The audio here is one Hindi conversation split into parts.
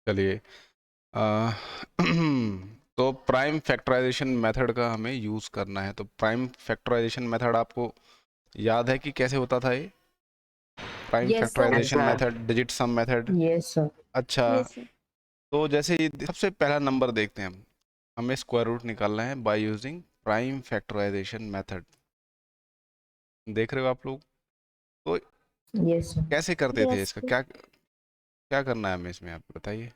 चलिए अ, तो प्राइम फैक्टराइजेशन मेथड का हमें यूज़ करना है। तो प्राइम फैक्टराइजेशन मेथड आपको याद है कि कैसे होता था ये? Prime Yes, sir. Factorization method, digit sum method. Yes, sir. अच्छा, यस सर। तो जैसे ये सबसे पहला नंबर देखते हैं हम। हमें स्क्वायर रूट निकालना है by using prime factorization method. देख रहे हो आप लोग? तो Yes, sir. कैसे करते थे यस इसका? क्या क्या करना है हमें इसमें, आप बताइए।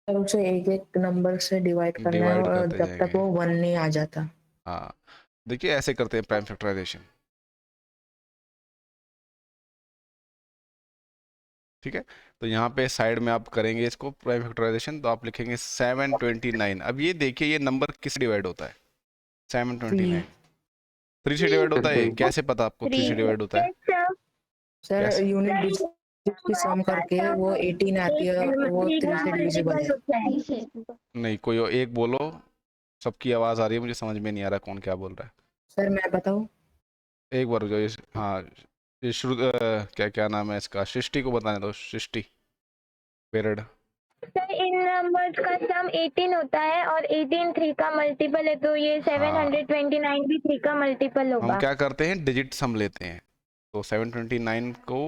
सर उसे एक एक नंबर से डिवाइड करना है डिवाइड और करते जब तक जाएंगे। वो 1 नहीं आ जाता। हाँ, देखिए ऐसे करते हैं प्राइम फैक्टराइजेशन। ठीक है, तो यहाँ पे साइड में आप करेंगे इसको प्राइम फैक्टराइजेशन, तो आप लिखेंगे 729। अब ये देखिए ये नंबर किस डिवाइड होता है? 729 3 से डिवाइड होता है। कैसे पता आपको 3 से डिवाइड होता है? सर कैसे? यूनिट डिजिट की सम करके वो 18 आती है, वो 3 से डिविजिबल है। नहीं, कोई एक बोलो, सबकी आवाज़ आ रही है, मुझे समझ में नहीं आ रहा कौन क्या बोल रहा है। सर मैं बताऊं? एक बार जो हाँ, ये शुरू क्या क्या नाम है इसका? सृष्टि को बताने दो, सृष्टि पीरियड। सर इन नंबर्स का सम 18 होता है और 18 3 का मल्टीपल है, तो ये हाँ, 729 भी 3 का मल्टीपल हम होगा। क्या करते हैं, डिजिट सम लेते हैं। तो 729 को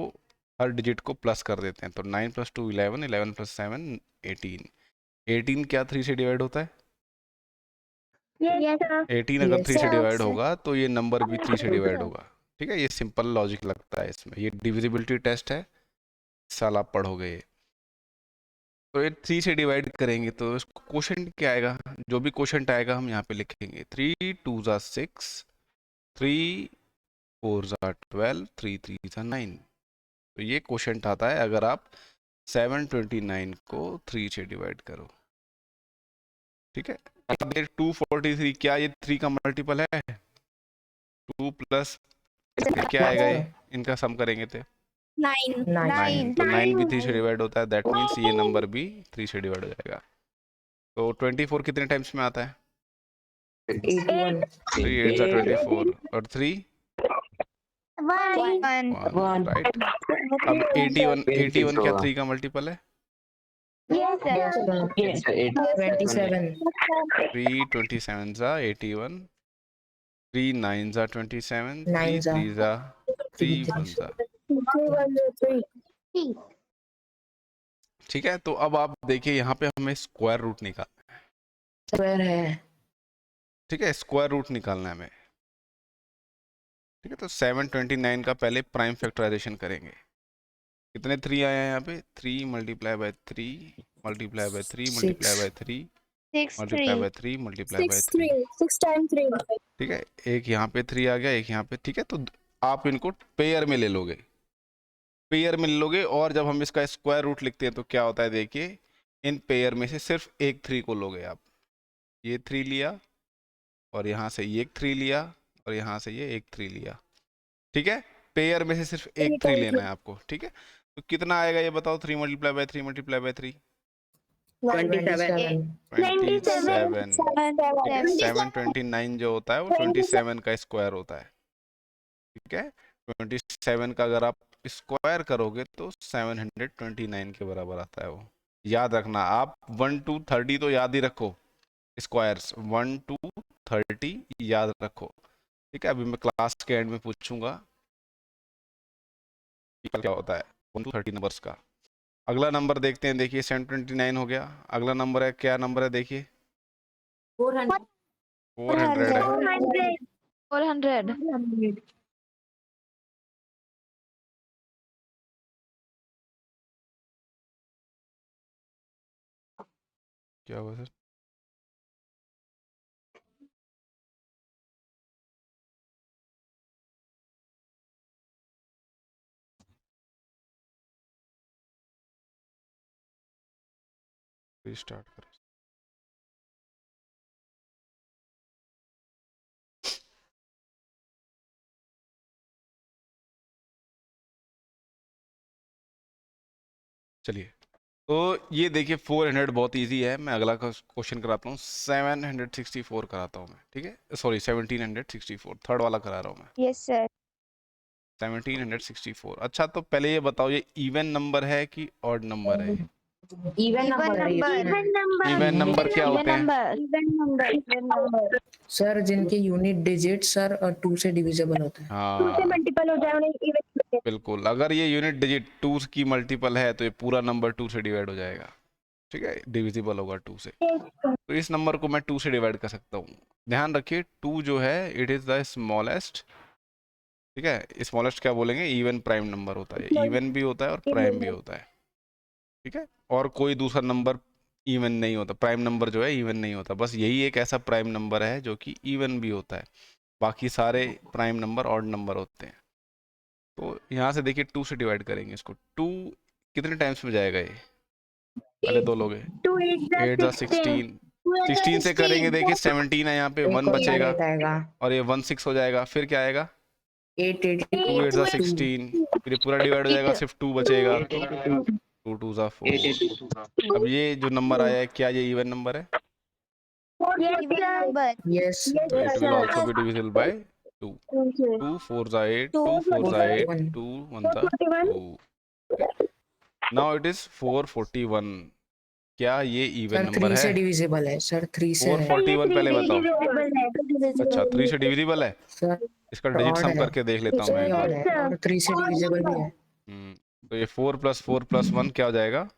हर डिजिट को प्लस कर देते हैं। तो 9 + 2 11, 11 + 7 18। 18 क्या 3 से डिवाइड होता है? Yes sir. 18 अगर 3 से डिवाइड सर होगा तो ये नंबर भी 3 से डिवाइड होगा। ठीक है, ये सिंपल लॉजिक लगता है इसमें। ये डिविजिबिलिटी टेस्ट है, इस साल आप पढ़ोगे ये। तो ये 3 से डिवाइड करेंगे तो क्वोशंट क्या आएगा? जो भी क्वोशंट आएगा हम यहाँ पे लिखेंगे। 3 2 ज़ा 6, 3 4 ज़ा 12, 3 3 ज़ा 9। तो ये क्वोशंट आता है अगर आप 729 को 3 से डिवाइड करो। ठीक है, अब ये 243 क्या ये 3 का मल्टीपल है? 2 प्लस क्या आएगा ये? इनका सम करेंगे तो 9 9। तो 9 भी 3 से डिवाइड होता है। दैट मीन्स ये नंबर भी 3 से डिवाइड हो जाएगा। तो 24 कितने टाइम्स में आता है? 81 3 8 ज़ा 24 और 3 1 1, राइट। अब 81 क्या 3 का मल्टीपल है? Yes sir. 27 3 27 ज़ा 81, 3 9 ज़ा 27, 3 9 जा 3 ज़ा 3 3 1 ज़ा। ठीक है, तो अब आप देखिए यहाँ पे हमें स्क्वायर रूट निकालना है। स्क्वायर है। ठीक है, स्क्वायर रूट निकालना है हमें। ठीक है, तो 729 का पहले प्राइम फैक्टराइजेशन करेंगे। कितने 3 आए हैं यहाँ पे? 3 multiply by 3 multiply by 3 multiply 6 by 3 6 multiply 3 by 3 multiply by 3। 6 time 3। ठीक है, एक यहाँ पे 3 आ गया, एक यहाँ पे। ठीक है, तो आप इनको पेयर में ले लोगे, पेयर में ले लोगे। और जब हम इसका स्क्वायर रूट लिखते हैं तो क्या होता है देखिए, इन पेयर में से सिर्फ एक 3 को लोगे आप। ये 3 लिया और यहाँ से ये एक 3 लिया और यहाँ से ये एक 3 लिया। ठीक है, पेयर में से सिर्फ एक 3 लेना है आपको। ठीक है, तो कितना आएगा ये बताओ? 3 मल्टीप्लाई बाय 3 मल्टीप्लाई बाय 3 27 27। ठीक है, 729 जो होता है वो 27 का स्क्वायर होता है। ठीक है, 27 का अगर आप स्क्वायर करोगे तो 729 के बराबर आता है वो। याद रखना आप 1 to 30 तो याद ही रखो, स्क्वायर्स 1 to 30 याद रखो। ठीक है, अभी मैं क्लास के एंड में पूछूंगा कि क्या होता है 1 to 30 नंबर्स का। अगला नंबर देखते हैं। देखिए 729 हो गया। अगला नंबर है, क्या नंबर है देखिए? 400 400 है। 400 क्या हुआ सर? रीस्टार्ट करो। चलिए, तो ये देखिए 400 बहुत इजी है। मैं अगला क्वेश्चन कराता हूँ। 764 कराता हूँ मैं। ठीक है, सॉरी 1764, थर्ड वाला करा रहा हूँ मैं। Yes sir. 1764। अच्छा, तो पहले ये बताओ ये इवन नंबर है कि ऑड नंबर है? इवन नंबर है ये। इवन नंबर इवन नंबर क्या होते हैं? इवन नंबर सर जिनके यूनिट डिजिट सर 2 से डिविजिबल होता है। 2 से हाँ मल्टीपल हो जाए उन्हें इवन बिल्कुल, अगर ये यूनिट डिजिट 2 की मल्टीपल है तो ये पूरा नंबर 2 से डिवाइड हो जाएगा, ठीक है, डिविजिबल होगा 2 से। तो इस नंबर को मैं 2 से डिवाइड कर सकता हूँ। ध्यान रखिए 2 जो है इट इज़ द स्मॉलेस्ट, ठीक है, स्मॉलेस्ट क्या बोलेंगे, इवन प्राइम नंबर होता है, इवन भी होता है और प्राइम भी होता है, ठीक है, और कोई दूसरा नंबर इवन नहीं होता, प्राइम नंबर जो है इवन नहीं होता, बस यही एक ऐसा प्राइम नंबर है जो कि इवन भी होता है, बाकी सारे प्राइम नंबर ऑड नंबर होते हैं। तो यहाँ से देखिए 2 से डिवाइड करेंगे इसको, 2 कितने टाइम्स में जाएगा ये, पहले दो लोग हैं, 2 8 ज़ा 16, 16 से करेंगे, देखिए 17 है, यहाँ पे 1 बचेगा आएगा और ये 1 6 हो जाएगा, फिर क्या आएगा 8 2 8 ज़ा 16, फिर ये पूरा डिवाइड हो जाएगा, सिर्फ 2 बचेगा, 2 2 ज़ा 4। अब ये जो नंबर आया है क्या ये इवन नंबर है? यस तो it will also be divisible by 2, 2 4 ज़ा 8, 2 4 ज़ा 8, 2 1 ज़ा 2। नाउ इट इज 441, क्या ये इवन सर नंबर 3 से है? डिविजिबल है सर, 3 से है 441 पहले बताओ। अच्छा 3 से डिविजिबल है, सर। इसका डिजिट odd सम है। करके देख लेता हूँ मैं एक odd बार। है और 3 से डिविजिबल भी है। तो ये 4 + 1 क्या हो जाएगा?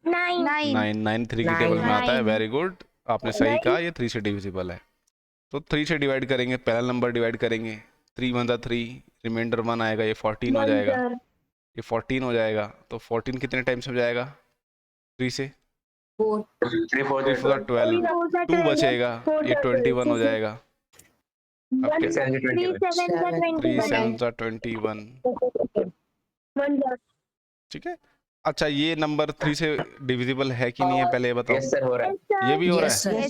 9, 9 3 की टेबल में आता है, वेरी गुड, आपने सही कहा, ये 3 से डिविजिबल है। तो 3 से डिवाइड करेंगे, पहला नंबर डिवाइड करेंगे, 3 1 ज़ा 3, रिमाइंडर 1 आएगा, ये 14 हो जाएगा, ये 14 हो जाएगा, तो 14 कितने टाइम्स में जाएगा 3 से? 4 3 4 ज़ा 12, 2 बचेगा, ये 21 हो जाएगा। अब क्या 3 7 ज़ा 21, ठीक है। अच्छा ये नंबर 3 से डिविजिबल है कि नहीं है पहले ये बताओ। यस सर, हो रहा है। ये भी हो रहा यस है?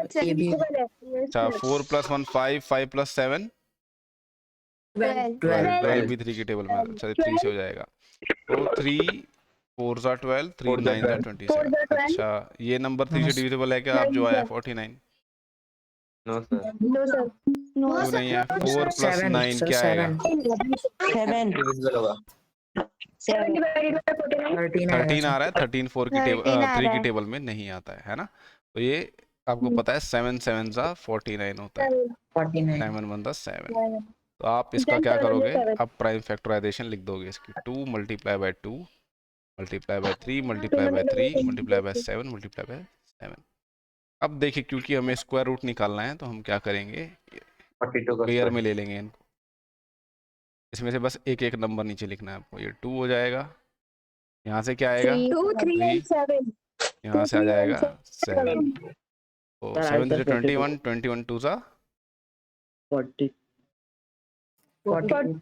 सर ये भी अच्छा 4 + 1 5, 5 + 7 12, 12 भी 3 की टेबल में, अच्छा 3 से हो जाएगा, तो 3 4 ज़ा 12, 3 9 ज़ा 27। अच्छा ये नंबर 3 से डिविजिबल है क्या, आप जो आया 49? नो सर, क्यों नहीं है? 4 + 9 क्या आएगा? 7 डिविजिबल होगा। 13 आ रहा है, 13 4 की टेबल 3 की टेबल में नहीं आता है ना। तो ये आपको पता है 7 7 ज़ा 49 होता है, 49 7 1 ज़ा 7। तो आप इसका क्या करोगे, आप प्राइम फैक्टराइजेशन लिख दोगे इसकी, 2 × 2 × 3 × 3 × 7 × 7। अब देखिए क्योंकि हमें स्क्वायर रूट निकालना है तो हम क्या करेंगे, 42 का पेयर में स्क्वायर। ले लेंगे इनको, इसमें से बस एक एक नंबर नीचे लिखना है आपको, ये 2 हो जाएगा, यहाँ से क्या आएगा 3, यहाँ से आ जाएगा 7, तो 7 से 21, 21 2 ज़ा 42 42,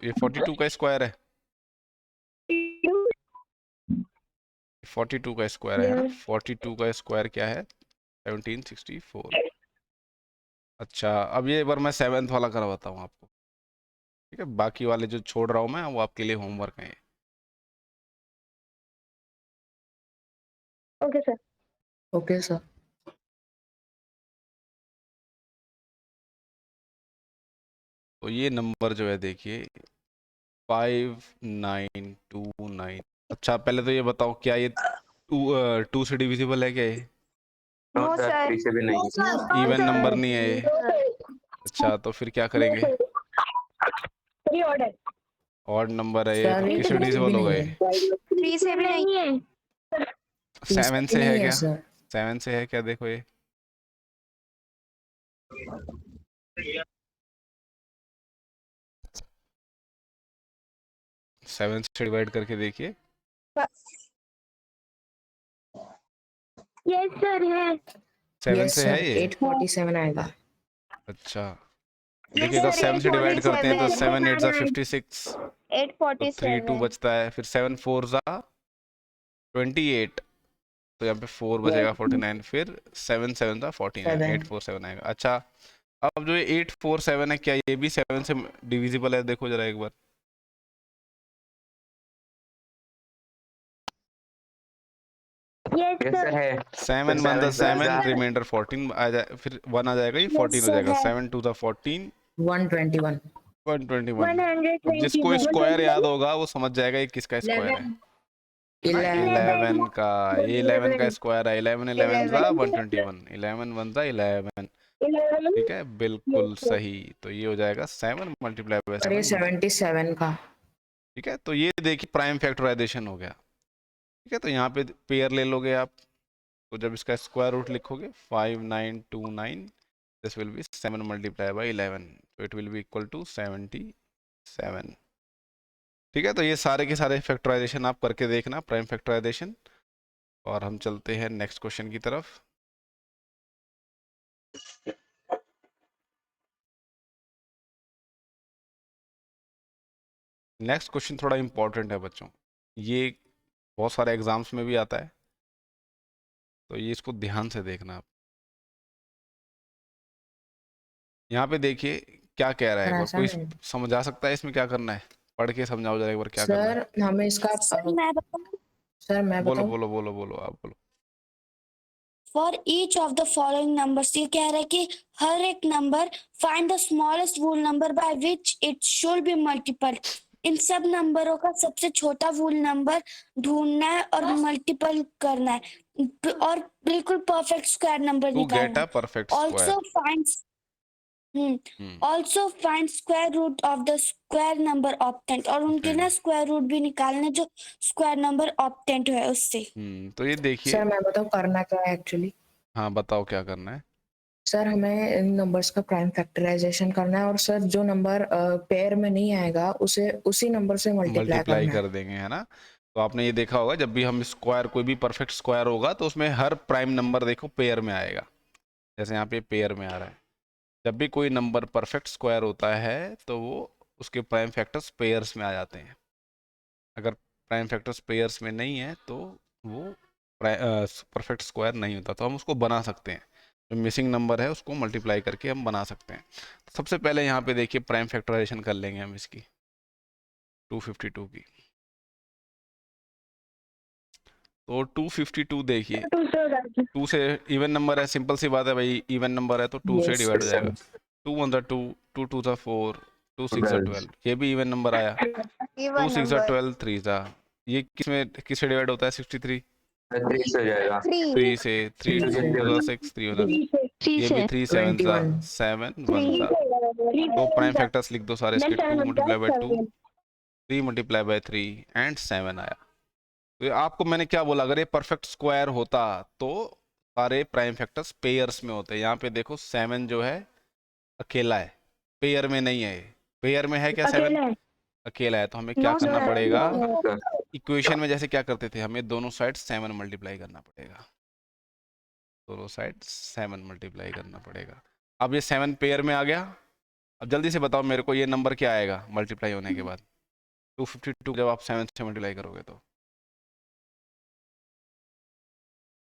ये 42 का स्क्वायर है, 42 का स्क्वायर है ना, 42 का स्क्वायर क्या है 1764। अच्छा अब ये बार मैं 7th वाला करवाता हूँ आपको, ठीक है, बाकी वाले जो छोड़ रहा हूँ मैं वो आपके लिए होमवर्क है। Okay sir. तो ये नंबर जो है देखिए 5929। अच्छा पहले तो ये बताओ क्या ये 2 से डिविजिबल है क्या ये? नो सर, 3 से भी नहीं। इवन नंबर नहीं है ये। अच्छा तो फिर क्या करेंगे, ऑड नंबर है ये, सर, तो ये किससे 3 से भी डिविजिबल होगा नहीं ये? है। 3 से भी नहीं है। 7 से है क्या? सर 7 से है क्या, देखो ये 7 से डिवाइड करके देखिए, यस सर है। 7 से है ये। 847 आएगा। अच्छा देखिए अगर 7 से डिवाइड करते हैं तो 7 8 ज़ा 56, तो 3 2 बचता है, फिर 7 4 ज़ा 28, तो यहाँ पे 4 बचेगा 49, फिर 7 7 ज़ा 49, 847 आएगा। अच्छा अब जो ये 847 है क्या ये भी 7 से डिविजिबल है, देखो जरा एक बार। यस यस सर सर है। 7 1 ज़ा 7, रिमाइंडर 14 आ जाए, फिर 1 आ जाएगा, ये 14 हो जाएगा, 7 2 ज़ा 14, 121 121। अब जिसको स्क्वायर याद होगा वो समझ जाएगा ये किसका स्क्वायर है। 11 का, ये 11 का स्क्वायर है, 11 11 जा 121, 11 1 जा 11, 11 ठीक है, बिल्कुल सही। तो ये हो जाएगा 7 मल्टीप्लाई बाय और ये 7, 77 का। ठीक है। तो ये देखिए प्राइम फैक्टराइजेशन हो गया, ठीक है। तो यहाँ पे पेयर ले लोगे आप, तो जब इसका स्क्वायर रूट लिखोगे 5929, this will be 7 multiply by 11, तो it will be equal to 77, ठीक है। तो ये सारे के सारे फैक्टराइजेशन आप करके देखना, प्राइम फैक्टराइजेशन। और हम चलते हैं नेक्स्ट क्वेश्चन की तरफ। नेक्स्ट क्वेश्चन थोड़ा इंपॉर्टेंट है बच्चों, ये बहुत सारे एग्जाम्स में भी आता है, तो ये इसको ध्यान से देखना आप। यहाँ पे देखिए क्या कह रहा है, एक बार ऐसा कोई नहीं। समझ आ सकता है इसमें क्या करना है? पढ़ के समझाओ जरा एक बार क्या करना है। सर हमें इसका सर मैं बोलो बताऊं। बोलो बोलो बोलो, आप बोलो। For each of the following numbers, ये कह रहा है कि हर एक number find the smallest whole number by which it should be multiplied. इन सब नंबरों का सबसे छोटा वूल नंबर ढूंढना है और मल्टीपल करना है और बिल्कुल परफेक्ट स्क्वायर नंबर टू निकालना गेट अ है। Perfect Also square. finds also find square root of the square number obtained, और उनके ना स्क्वायर रूट भी निकालने जो स्क्वायर नंबर ऑब्टेंट है उससे। तो ये देखिए, सर मैं बताऊं करना क्या है एक्चुअली। हाँ बताओ क्या करना है। सर हमें इन नंबर्स का प्राइम फैक्टराइजेशन करना है, और सर जो नंबर पेयर में नहीं आएगा उसे उसी नंबर से मल्टीप्लाई मल्टीप्लाई करना कर है। देंगे, है ना। तो आपने ये देखा होगा जब भी हम स्क्वायर, कोई भी परफेक्ट स्क्वायर होगा तो उसमें हर प्राइम नंबर देखो पेयर में आएगा, जैसे यहाँ पे पेयर में आ रहा है। जब भी कोई नंबर परफेक्ट स्क्वायर होता है तो वो उसके प्राइम फैक्टर्स पेयर्स में आ जाते हैं। अगर प्राइम फैक्टर्स पेयर्स में नहीं है तो वो परफेक्ट स्क्वायर नहीं होता, तो हम उसको बना सकते हैं। जो मिसिंग नंबर है उसको मल्टीप्लाई करके हम बना सकते हैं। तो सबसे पहले यहाँ पे देखिए प्राइम फैक्टराइजेशन कर लेंगे हम इसकी 252 की। तो 252 देखिए, 2 से इवन नंबर है, सिंपल सी बात है भाई, इवन नंबर है तो 2 से Yes, डिवाइड हो sir. जाएगा। 2 1 जा 2, 2 2 जा 4, 2 6 जा 12, ये भी इवन नंबर आया। 2 6 जा 12, 3 जा, ये किससे डिवाइड होता है? 63 3 से हो जाएगा। 3 से, 3 2 जा 6, 3 1 ये भी 3 7 जा 7 1 जा। तो प्राइम फैक्टर्स लिख दो सारे इसके, 2 multiply by 2, 3 multiply by 3 and 7 आया। तो ये आपको मैंने क्या बोला, अगर ये परफेक्ट स्क्वायर होता तो सारे प्राइम फैक्टर्स पेयर्स में होते। यहाँ पे देखो 7 जो है अकेला है, पेयर में नहीं है। पेयर में है क्या 7? अकेला है। तो हमें क्या करना पड़ेगा, इक्वेशन में जैसे क्या करते थे, हमें दोनों साइड 7 मल्टीप्लाई करना पड़ेगा, दोनों साइड 7 मल्टीप्लाई करना पड़ेगा। अब ये 7 पेयर में आ गया। अब जल्दी से बताओ मेरे को ये नंबर क्या आएगा मल्टीप्लाई होने के बाद? 252 जब आप 7 से मल्टीप्लाई करोगे तो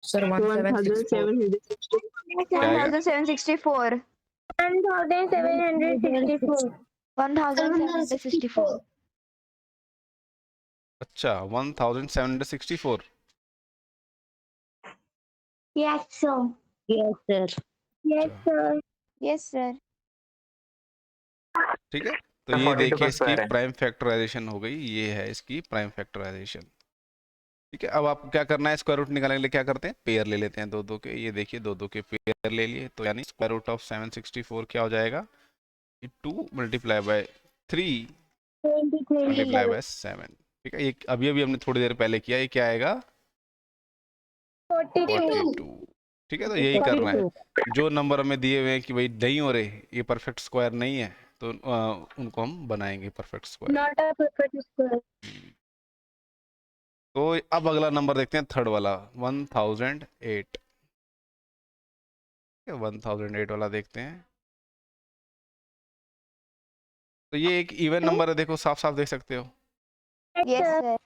सर 1764। 1764 1764 अच्छा 1764। Yes, sir. Yes sir. Yes, sir. Yes sir. ठीक है। तो ये 42 देखिए का इसकी स्क्वायर है। प्राइम फैक्टराइजेशन हो गई, ये है इसकी प्राइम फैक्टराइजेशन। ठीक है, अब आपको क्या करना है, स्क्वायर रूट निकालने के लिए क्या करते हैं, पेयर ले लेते हैं दो दो के। ये देखिए दो दो के पेयर ले लिए, तो यानी स्क्वायर रूट ऑफ 764 क्या हो जाएगा, 2 मल्टीप्लाई बाय 3 मल्टीप्लाई बाय 7। ठीक है, ये अभी अभी हमने थोड़ी देर पहले किया, ये क्या आएगा 42। ठीक है, तो यही करना है। जो नंबर हमें दिए हुए हैं कि भाई नहीं हो रहे, ये परफेक्ट स्क्वायर नहीं है, तो उनको हम बनाएंगे perfect square. Not a perfect square. तो अब अगला नंबर देखते हैं, थर्ड वाला 1008। 1008 वाला देखते हैं। तो ये एक इवन नंबर है, देखो साफ साफ देख सकते हो। Yes sir.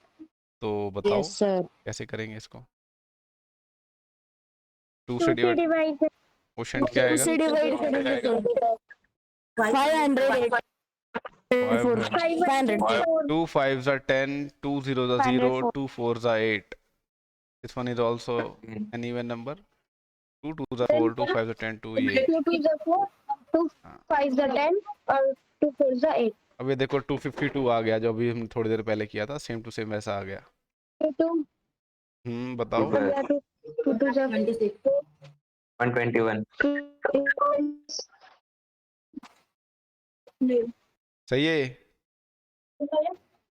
तो बताओ Yes sir. कैसे करेंगे इसको? 2 Two से से डिवाइड, divide. क्वोशिएंट क्या आएगा? डिवाइड करेंगे तो 500 500 2 5 are 10, 2 0 are 0, 2 4 are 8. This one is also an even number. 2 2 are 4, 2 5 are 10, 2 ये। 2 2 are 4, 2 5 are 10, और 2 4 are 8. अब ये देखो 252 आ गया, जो अभी हम थोड़ी देर पहले किया था, सेम टू सेम वैसा आ गया। 2 बताओ। 2 to 121 सही है।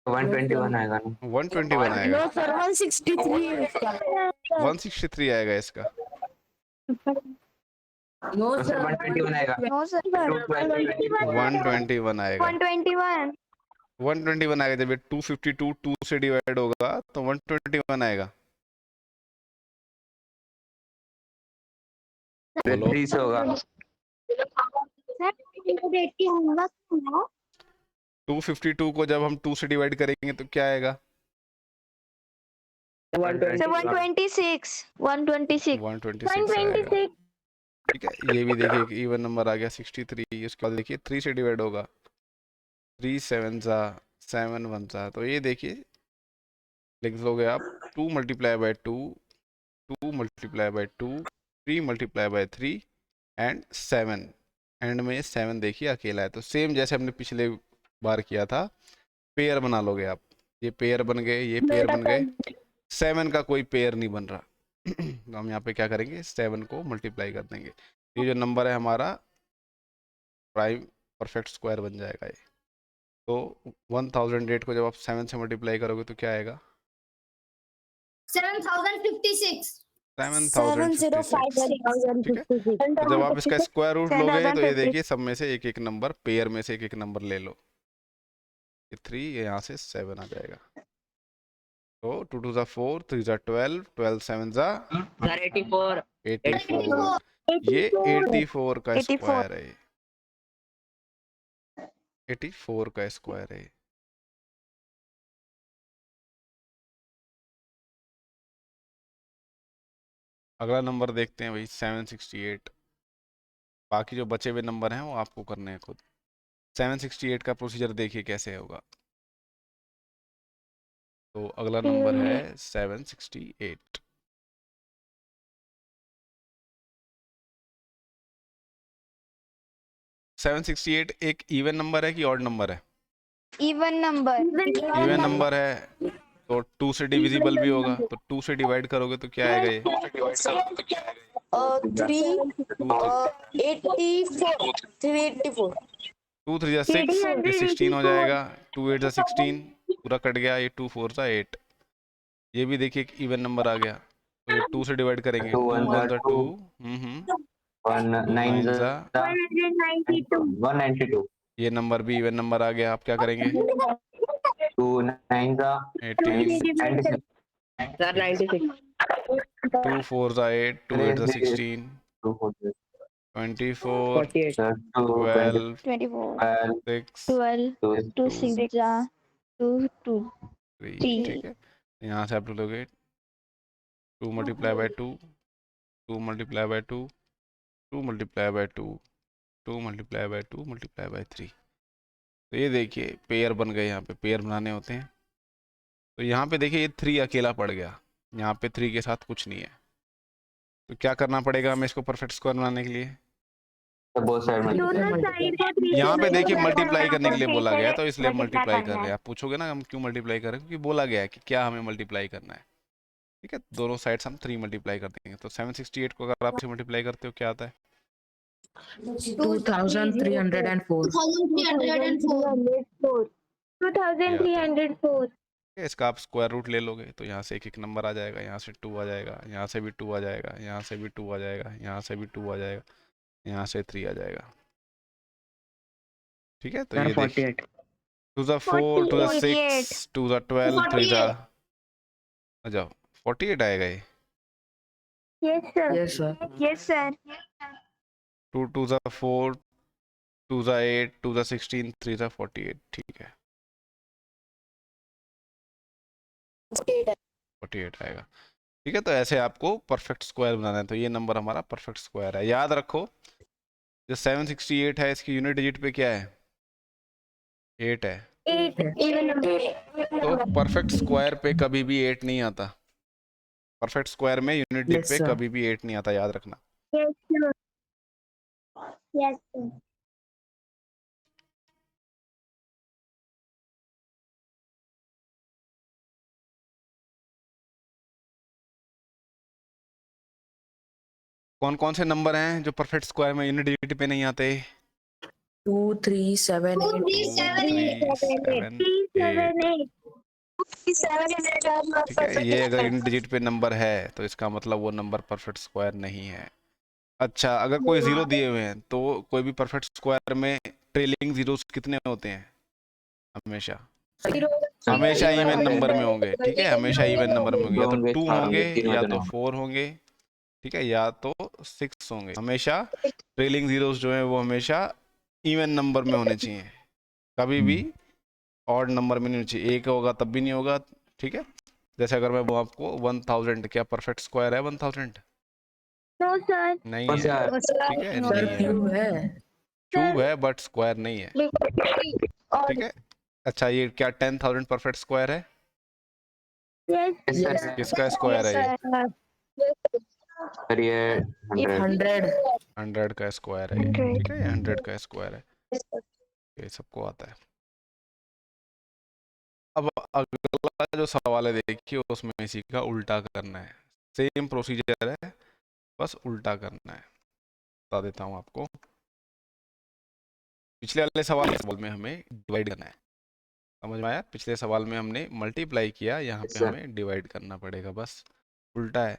121 आएगा ना? 121 आएगा। No sir, 163 है इसका. 163 आएगा इसका। No तो सर sir. 121 आएगा। No sir. 121 आएगा। 121. 121 आएगा। जब ये 252 2 से डिवाइड होगा तो 121 आएगा। बोलो। 3 से होगा। सर 180 होगा क्या? 252 को जब हम 2 से डिवाइड करेंगे तो क्या आएगा? Sir, 126. 126. 126 आएगा। ठीक है, ये भी देखिए एक इवन नंबर आ गया 63। उसके बाद देखिए 3 से डिवाइड होगा। 3 7 सा 7 1 सा, तो ये देखिए लिख लोगे आप 2 multiply by 2, 2 multiply by 2, 3 multiply by 3 and 7। And में 7 देखिए अकेला है। तो सेम जैसे हमने पिछले बार किया था, पेयर बना लोगे आप। ये पेयर बन गए, ये पेयर बन गए। 7 का कोई पेयर नहीं बन रहा। तो हम यहाँ पे क्या करेंगे, 7 को मल्टीप्लाई कर देंगे। ये जो नंबर है हमारा प्राइम परफेक्ट स्क्वायर बन जाएगा ये। तो 1008 को जब आप 7 से मल्टीप्लाई करोगे तो क्या आएगा? 7056 7056। ठीक है, तो जब आप इसका स्क्वायर रूट लोगे तो ये देखिए सब में से एक एक नंबर, पेयर में से एक एक नंबर ले लो। ये 3, यहाँ से 7 आ जाएगा। तो 2 2 4, 3 12, 12 7 84. 84। ये 84 का 84. स्क्वायर है। 84 का स्क्वायर है। अगला नंबर देखते हैं भाई 768। बाकी जो बचे हुए नंबर हैं वो आपको करने हैं खुद। 768 का प्रोसीजर देखिए कैसे होगा। तो अगला नंबर है 768। सेवन 768 एक इवन नंबर है कि ऑड नंबर है? Even number. इवन नंबर है तो 2 से डिविजिबल भी होगा। तो 2 से डिवाइड करोगे तो क्या आएगा ये? 384. 2 3 6, ये 16 हो जाएगा। 2 8 16, पूरा कट गया। ये 2 4 8। ये भी देखिए एक इवन नंबर आ गया। तो ये 2 से डिवाइड करेंगे। 2 1 2, 1 9 192। ये नंबर भी इवन नंबर आ गया। आप क्या करेंगे? 2 9 18, 96। Sir, 96. 2 4 8, 2 8 16, 24, 48. 12, 24. 6, 12. 2 6 2 2. 3। Three. ठीक है, यहाँ से आप लोगे 2 multiply by 2, 2 multiply by 2, 2 multiply by 2, 2 multiply by 2 multiply by 3। तो ये देखिए पेयर बन गए। यहाँ पे पेयर बनाने होते हैं। तो यहाँ पे देखिए ये 3 अकेला पड़ गया। यहाँ पे 3 के साथ कुछ नहीं है। तो क्या करना पड़ेगा हमें इसको परफेक्ट स्क्वायर बनाने के लिए? बहुत सारे दोनों साइड को 3 यहाँ पे से देखिए multiply मल्टीप्लाई करना करने के लिए बोला गया है, तो इसलिए हम multiply मल्टीप्लाई कर करना रहे हैं। आप पूछोगे ना हम क्यों मल्टीप्लाई कर रहे हैं, क्योंकि बोला गया है कि क्या हमें मल्टीप्लाई करना है। ठीक है, दोनों साइड्स हम 3 मल्टीप्लाई कर देंगे। तो 768 को अगर आप 3 मल्टीप्लाई करते हो क्या आता है? 2304. 2304 इसका आप स्क्वायर रूट ले लोगे तो यहाँ से एक एक नंबर आ जाएगा। यहाँ से 2 आ जाएगा, यहाँ से भी 2 आ जाएगा, यहाँ से भी 2 आ जाएगा, यहाँ से भी 2 आ जाएगा, यहाँ से 3 आ जाएगा। ठीक है, तो ये देखिए 2 4, 2 6, 2 12, 3 आ जाओ 48 आएगा ये। Yes sir. Yes sir. Yes, sir. 2 2 4, 2 8, 2 16, 3 48। ठीक है, 48 आएगा। ठीक है, तो ऐसे आपको परफेक्ट स्क्वायर बनाना है। तो ये नंबर हमारा परफेक्ट स्क्वायर है। याद रखो जो 768 है इसकी यूनिट डिजिट पे क्या है? 8 है। 8 even number. तो परफेक्ट स्क्वायर पे कभी भी 8 नहीं आता। परफेक्ट स्क्वायर में यूनिट डिजिट Yes, पे sir. कभी भी 8 नहीं आता, याद रखना। Yes sir. Yes sir. कौन कौन से नंबर हैं जो परफेक्ट स्क्वायर में यूनिट डिजिट पे नहीं आते? 2 3 7 8 2 3 7 8। ठीक है, ये अगर यूनिट डिजिट पे नंबर है तो इसका मतलब वो नंबर परफेक्ट स्क्वायर नहीं है। अच्छा, अगर कोई जीरो दिए हुए हैं तो कोई भी परफेक्ट स्क्वायर में ट्रेलिंग जीरोस कितने होते हैं? हमेशा हमेशा इवन नंबर में होंगे। ठीक है, हमेशा इवन नंबर में होंगे, या तो 2 होंगे या तो 4 होंगे, ठीक है, या तो 6 होंगे। हमेशा ट्रेलिंग जीरोस जो है वो हमेशा इवन नंबर में होने चाहिए, कभी भी ऑड नंबर में नहीं होना चाहिए। एक होगा तब भी नहीं होगा। ठीक है, जैसे अगर मैं वो आपको 1000, क्या परफेक्ट स्क्वायर है 1000? No sir. नहीं है। ठीक है, सर नहीं है, क्यूब है। क्यूब है बट स्क्वायर नहीं है। ठीक है, अच्छा ये क्या 10,000 परफेक्ट स्क्वायर है? यस किसका स्क्वायर है ये? सर ये 100 100 100 का स्क्वायर है ये। ठीक है, ये 100 का स्क्वायर है, ये सबको आता है। अब अगला जो सवाल है देखिए, उसमें इसी का उल्टा करना है। सेम प्रोसीजर है, बस उल्टा करना है। बता देता हूँ आपको। पिछले वाले सवाल में हमें डिवाइड करना है, समझ में आया? पिछले सवाल में हमने मल्टीप्लाई किया, यहाँ पे सर। हमें डिवाइड करना पड़ेगा, बस उल्टा है।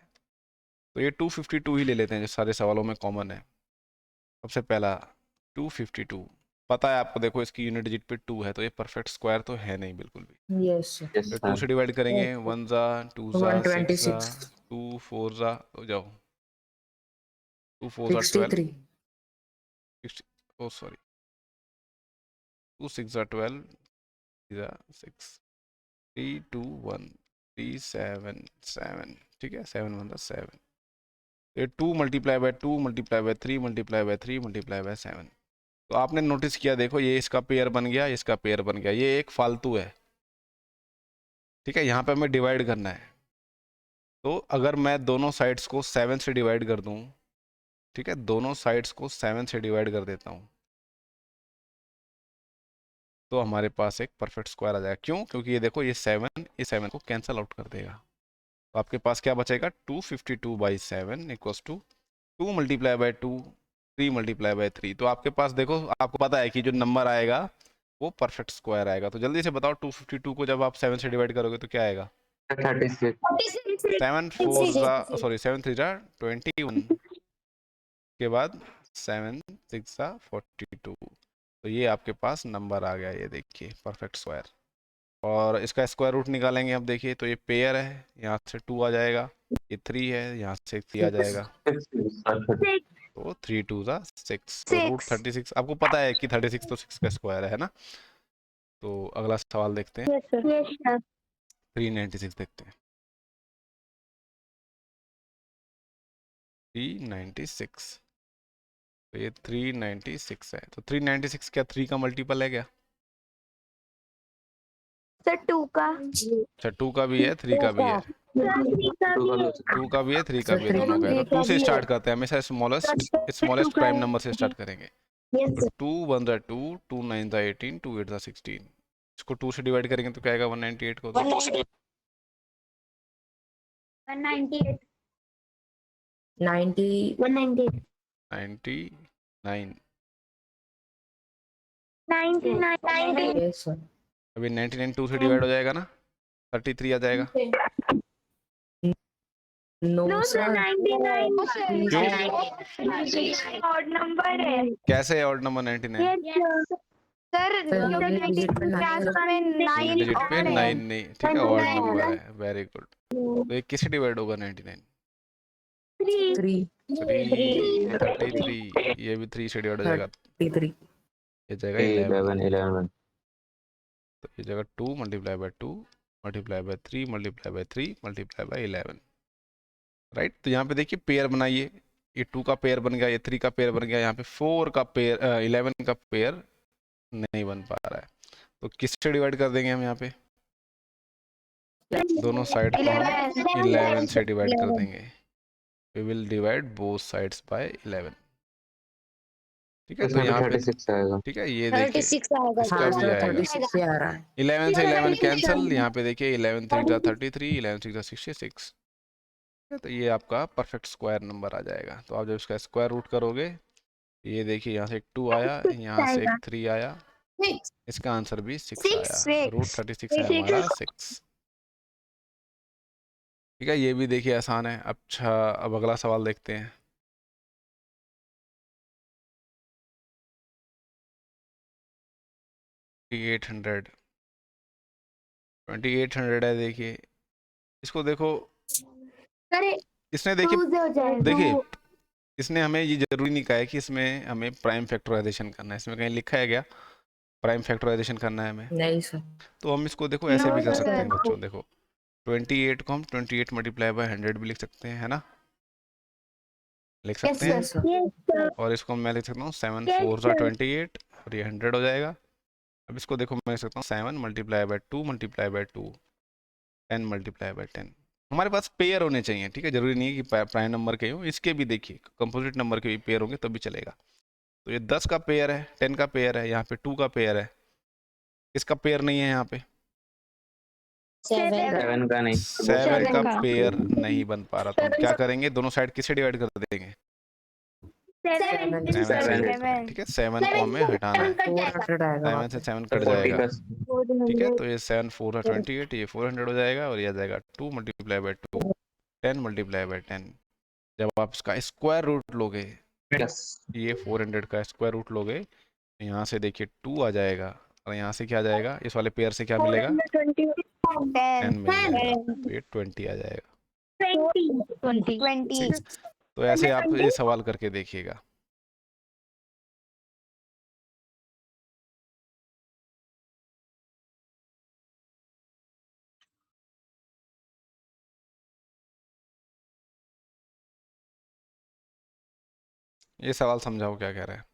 तो ये 252 ही ले लेते हैं जो सारे सवालों में कॉमन है। सबसे पहला 252, पता है आपको, देखो इसकी यूनिट डिजिट पे 2 है, तो ये परफेक्ट स्क्वायर तो है नहीं बिल्कुल भी। यस यस तो 2 से सर डिवाइड करेंगे, 1 ज़ा 2 ज़ा 6 ज़ा 126 2 4 ज़ा, हो जाओ 2 4 ज़ा 12, 63 ओ सॉरी 2 6 ज़ा 12, 3 ज़ा 6, 3 2 1 3 7 7। ठीक है, 7 1 ज़ा 7। ये 2 multiply by 2 multiply by 3 multiply by 3 multiply bye 7। तो आपने नोटिस किया, देखो ये इसका पेयर बन गया, इसका पेयर बन गया, ये एक फालतू है। ठीक है, यहाँ पे हमें डिवाइड करना है। तो अगर मैं दोनों साइड्स को 7 से डिवाइड कर दूँ, ठीक है, दोनों साइड्स को 7 से डिवाइड कर देता हूँ, तो हमारे पास एक परफेक्ट स्क्वायर आ जाएगा। क्यों? क्योंकि ये देखो, ये 7 को कैंसिल आउट कर देगा। तो आपके पास क्या बचेगा? 252/7 equals to 2 multiply by 2 3 multiply by 3। तो आपके पास देखो, आपको पता है कि जो नंबर आएगा वो परफेक्ट स्क्वायर आएगा। तो जल्दी से बताओ, 252 को जब आप 7 से डिवाइड करोगे तो क्या आएगा? 36 7 4 ज़ा सॉरी 7 3 ज़ा 21 के बाद 7 6 ज़ा 42। तो ये आपके पास नंबर आ गया, ये देखिए परफेक्ट स्क्वायर। और इसका स्क्वायर रूट निकालेंगे अब, देखिए तो ये पेयर है, यहाँ से 2 आ जाएगा, ये 3 है, यहाँ से 3 आ जाएगा, तो 3 2 ज़ा 6। तो रूट 36 आपको पता है कि 36 तो 6 का स्क्वायर है ना। तो अगला सवाल देखते हैं, यस सर 396 देखते हैं। 396, तो ये 396 है। तो 396 क्या 3 का मल्टीपल है क्या? सर 2 का अच्छा 2 का भी है 3 का भी है, 2 का भी है 3 का भी है, दोनों का है। तो 2 से स्टार्ट करते हैं, हमेशा स्मॉलेस्ट प्राइम नंबर से स्टार्ट करेंगे। 2 1 ज़ा 2, 2 9 ज़ा 18, 2 8 ज़ा 16। इसको 2 से डिवाइड करेंगे तो क्या आएगा? 198 को 198 90 198 99। 99 यस सर अभी 99 2 से डिवाइड हो जाएगा ना, 33 आ जाएगा। No no sir sir 99 odd number है कैसे है odd number 99? Sir unit digit पे 9 यूनिट डिजिट पे 9 नहीं, ठीक है, ऑड नंबर है, वेरी गुड। तो ये किससे डिवाइड होगा 99? 3 3 33, ये भी 3 से डिवाइड हो जाएगा, 33 ये जाएगा 11। 11 तो ये जाएगा 2 multiply by 2 multiply by 3 multiply by 3 multiply by 11, right. तो यहाँ पे देखिए पेयर बनाइए, ये 2 का पेयर बन गया, ये 3 का पेयर बन गया, यहाँ पे 4 का पेयर 11 का पेयर नहीं बन पा रहा है। तो किससे डिवाइड कर देंगे हम यहाँ पे? दोनों साइड को हम 11 से डिवाइड कर देंगे। We will divide both sides by 11। ठीक है, तो यहाँ पे 36 आएगा। ठीक है, ये देखिए 36 आएगा इसका हाँ भी सर आएगा। 36 से आ रहा है। 11 से 11 कैंसिल, यहाँ पे देखिए 11 3 ज़ा 33, 11 6 ज़ा 66, तो ये आपका परफेक्ट स्क्वायर नंबर आ जाएगा। तो आप जब इसका स्क्वायर रूट करोगे, ये देखिए यहाँ से एक 2 आया, यहाँ से एक 3 आया, इसका आंसर भी 6 आया। रूट 36 है हमारा 6। ठीक है, ये भी देखिए आसान है। अच्छा, अब अगला सवाल देखते हैं। एट हंड्रेड 2800 है। देखिए इसको देखो, इसने देखिए इसने हमें ये जरूरी नहीं कहा है कि इसमें हमें प्राइम फैक्टराइजेशन करना है। इसमें कहीं लिखा है क्या प्राइम फैक्टराइजेशन करना है हमें? नहीं सर। तो हम इसको देखो ऐसे भी कर सकते हैं बच्चों। देखो 28 को हम 28 मल्टीप्लाई बाय 100 भी लिख सकते हैं, है ना? लिख सकते हैं। सर और इसको मैं लिख सकता हूँ 7 4 सा 28 और ये 100 हो जाएगा। अब इसको देखो मैं लिख सकता हूँ 7 multiply by 2 multiply by 2 10 multiply by 10। हमारे पास पेयर होने चाहिए, ठीक है? जरूरी नहीं है कि प्राइम नंबर के हो, इसके भी देखिए कंपोजिट नंबर के भी पेयर होंगे तब भी चलेगा। तो ये 10 का पेयर है, 10 का पेयर है, यहाँ पे 2 का पेयर है। इसका पेयर नहीं है यहाँ पे, 7 का नहीं। 7 का पेयर नहीं बन पा रहा। तो हम क्या करेंगे, दोनों साइड किससे डिवाइड कर देंगे? 7 से डिवाइड करेंगे, ठीक है? 7 को हमें हटाना है, 400 आएगा 7 से 7 कट 40 जाएगा, का ठीक है? तो ये 7 4 28, ये 400 हो जाएगा और ये आ जाएगा 2 मल्टीप्लाई बाय 2 10 मल्टीप्लाई बाय 10। जब आप इसका स्क्वायर रूट लोगे, प्लस ये 400 का स्क्वायर रूट लोगे, यहाँ से देखिए 2 आ जाएगा और यहाँ से क्या आ जाएगा, इस वाले पेयर से क्या मिलेगा? 10 मिल जाएगा। तो ये 20 आ जाएगा, 20 तो ऐसे आप ये सवाल करके देखिएगा। ये सवाल समझाओ क्या कह रहा है।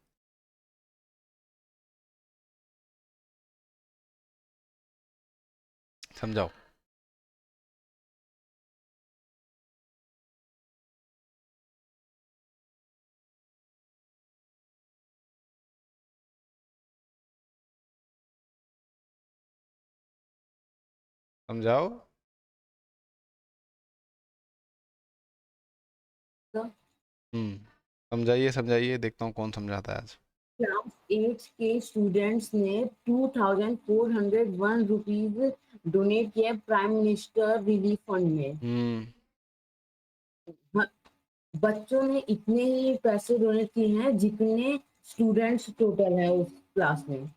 समझाओ। समझाओ। समझाइए समझाइए, देखता हूँ कौन समझाता है आज। क्लास 8 के स्टूडेंट्स ने 2401 रुपीज डोनेट किया प्राइम मिनिस्टर रिलीफ फंड में। बच्चों ने इतने ही पैसे डोनेट किए हैं जितने स्टूडेंट्स टोटल है उस क्लास में।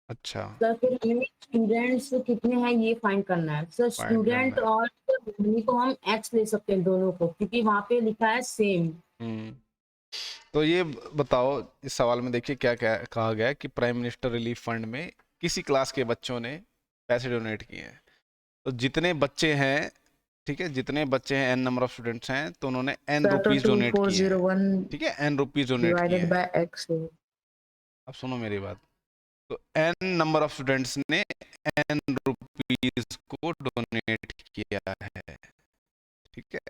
अच्छा, सर फिर हमें स्टूडेंट्स कितने हैं ये फाइंड करना है सर। Find स्टूडेंट करना है। और मनी को हम एक्स ले सकते हैं दोनों को, क्योंकि वहां पे लिखा है सेम। तो ये बताओ, इस सवाल में देखिए क्या क्या कहा गया है कि प्राइम मिनिस्टर रिलीफ फंड में किसी क्लास के बच्चों ने पैसे डोनेट किए हैं। तो जितने बच्चे हैं, ठीक है, जितने बच्चे हैं, n नंबर ऑफ स्टूडेंट्स हैं, तो उन्होंने n रुपीज डोनेट किए हैं, ठीक है? n रुपीज डोनेट किए डिवाइडेड हैं। By x। अब सुनो मेरी बात। तो n नंबर ऑफ स्टूडेंट्स ने n रुपीज को डोनेट किया है, ठीक है?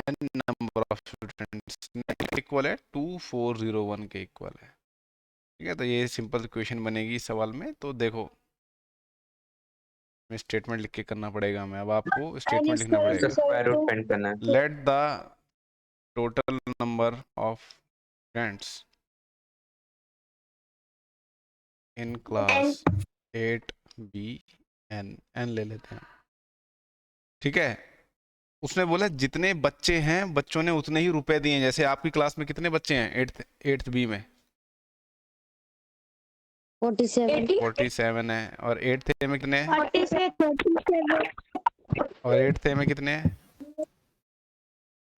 n नंबर ऑफ स्टूडेंट्स ने इक्वल है 2401 के इक्वल है, ठीक है? तो ये सिंपल क्वेश्चन बनेगी इस सवाल में। तो देखो स्टेटमेंट लिख के करना पड़ेगा हमें। अब आपको स्टेटमेंट लिखना इसका पड़ेगा। स्क्वायर रूट फाइंड करना है। Let the total number of students in class 8B n ले लेते हैं, ठीक है? उसने बोला जितने बच्चे हैं बच्चों ने उतने ही रुपए दिए हैं। जैसे आपकी क्लास में कितने बच्चे हैं 8th B में? 47 है। और 8th A में कितने हैं? और 8th A में कितने हैं?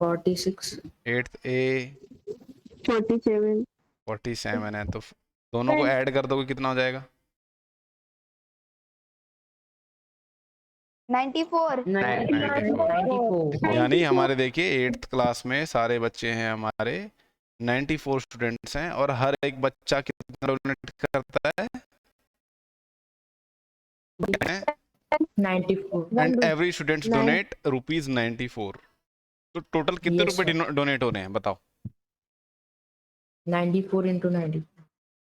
46 8th A 47 है। तो दोनों को ऐड कर दोगे कितना हो जाएगा? 94 94 यानी हमारे देखिए 8th क्लास में सारे बच्चे हैं हमारे 94 स्टूडेंट्स हैं, और हर एक बच्चा कितना डोनेट करता है? 94 एंड एवरी स्टूडेंट्स डोनेट ₹94। तो टोटल कितने Yes, रुपए डोनेट हो रहे हैं बताओ? 94 into 90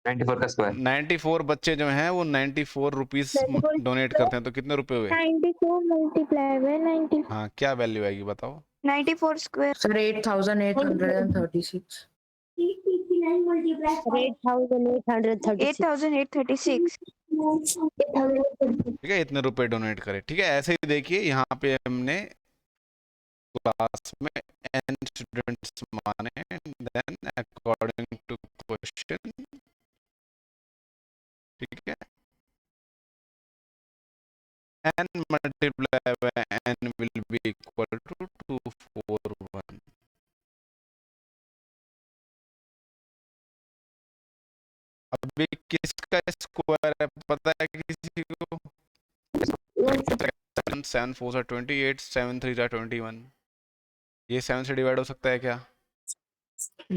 94 का स्क्वायर 94 बच्चे जो हैं वो 94 रुपीस 94 डोनेट करते हैं, तो कितने रुपए हुए? 94 मल्टीप्लाई बाय 90। हाँ, क्या वैल्यू आएगी बताओ? 94 square. Sir, 8,836. 8,836. ठीक है, इतने रुपए डोनेट करें। ठीक है, ऐसे ही देखिए यहाँ पे हमने क्लास में n स्टूडेंट्स माने, देन अकॉर्डिंग टू क्वेश्चन, ठीक है, n multiply by n will be equal to 241। अभी किसका स्क्वायर है पता है किसी को? 7 4 are 28, 7 3 are 21। ये 7 से डिवाइड हो सकता है क्या?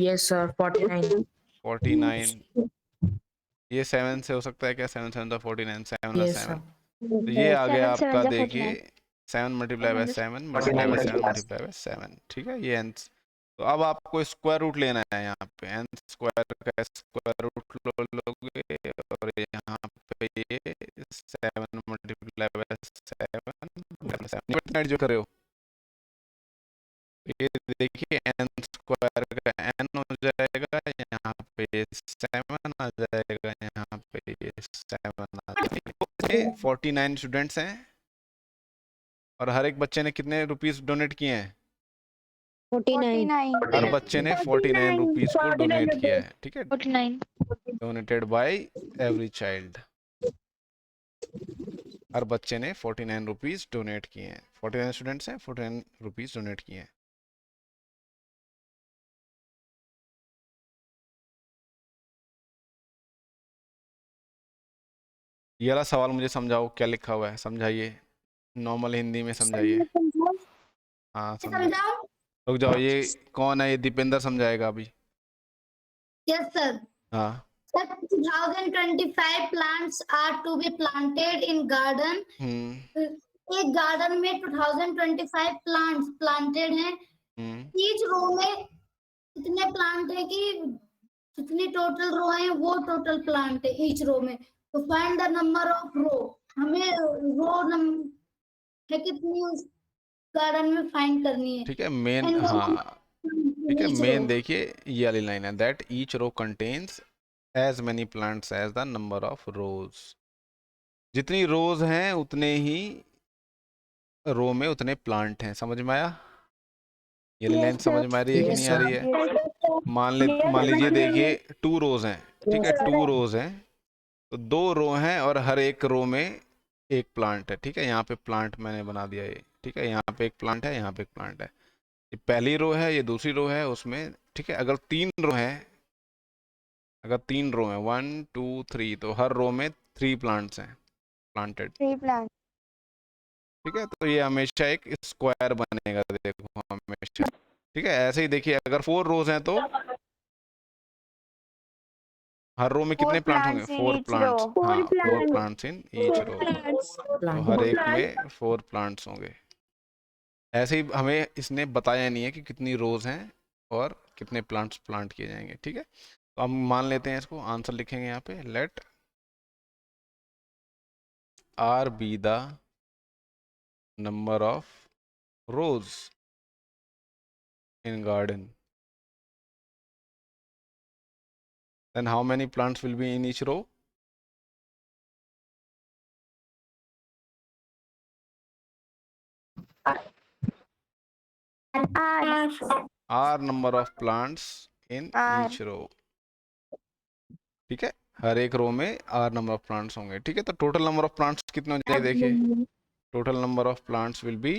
Yes, sir. 49. 49। ये 7 से हो सकता है क्या? 7 7 49, 7 Yes, 7। sir. तो ये आ गया 7 आपका 7 देखिए 7 multiply bye 7 multiply bye 7 multiply bye 7। ठीक है, ये n। तो अब आपको स्क्वायर रूट लेना है यहाँ पे, n स्क्वायर का स्क्वायर रूट लोगे, और यहाँ पे ये 7 मल्टीप्लाई बाय 7 जो कर रहे हो, ये देखिए n स्क्वायर का n हो जाएगा, यहाँ पे 7 आ जाएगा, यहाँ पे 7 आ जाएगा। 49 स्टूडेंट्स हैं और हर एक बच्चे ने कितने रुपीस डोनेट किए हैं? 49. हर बच्चे ने 49 रुपीस को डोनेट किया है। ठीक है, 49। Donated by every child. हर बच्चे ने 49 रुपीस डोनेट किए हैं। 49 स्टूडेंट्स हैं, 49 रुपीस डोनेट किए हैं। ये वाला सवाल मुझे समझाओ, क्या लिखा हुआ है, समझाइए, नॉर्मल हिंदी में समझाइए। हाँ समझाओ। रुक जाओ, ये कौन है? ये दीपेंद्र समझाएगा अभी। Yes, sir. हाँ, Sir, 2025 plants are to be planted in garden. एक गार्डन में 2025 प्लांट्स प्लांटेड हैं। ईच रो में इतने प्लांट है कि जितनी टोटल रो है वो टोटल प्लांट है ईच रो में। तो फाइंड द नंबर ऑफ रो, हमें रो नंबर है कितनी उस गार्डन में फाइंड करनी है। ठीक है, मेन, हाँ ठीक है, मेन देखिए ये वाली लाइन है, that each row contains as many plants as the number of rows. जितनी रोज हैं उतने ही रो में उतने प्लांट हैं। समझ में आया? ये लाइन समझ में आ रही है कि Yes, नहीं आ रही है? मान लीजिए देखिए 2 रोज हैं, ठीक है, 2 रोज हैं, तो 2 रो हैं और हर एक रो में एक प्लांट है। ठीक है, यहाँ पे प्लांट मैंने बना दिया ये। ठीक है, यहाँ पे एक प्लांट है, यहाँ पे एक प्लांट है। ये पहली रो है, ये दूसरी रो है उसमें। ठीक है, अगर 3 रो है, अगर 3 रो है 1 2 3, तो हर रो में 3 प्लांट्स हैं प्लांटेड। 3 plants. ठीक है, तो ये हमेशा एक स्क्वायर बनेगा, देखो हमेशा। ठीक है, ऐसे ही देखिए अगर 4 रोज हैं तो हर रो में कितने प्लांट होंगे? 4 प्लांट्स। हाँ, 4 प्लांट्स इन ईच रो, तो हर एक में 4 प्लांट्स होंगे। ऐसे ही हमें इसने बताया नहीं है कि कितनी रोज हैं और कितने प्लांट्स प्लांट किए जाएंगे। ठीक है, तो हम मान लेते हैं इसको, आंसर लिखेंगे यहाँ पे, late R be the number of rows in garden, then how many plants will be in each row? R number of plants in R. each row। ठीक है, हर एक रो में R नंबर ऑफ प्लांट्स होंगे। ठीक है, तो टोटल नंबर ऑफ प्लांट्स कितने हो जाएंगे? देखिए total number of plants will be,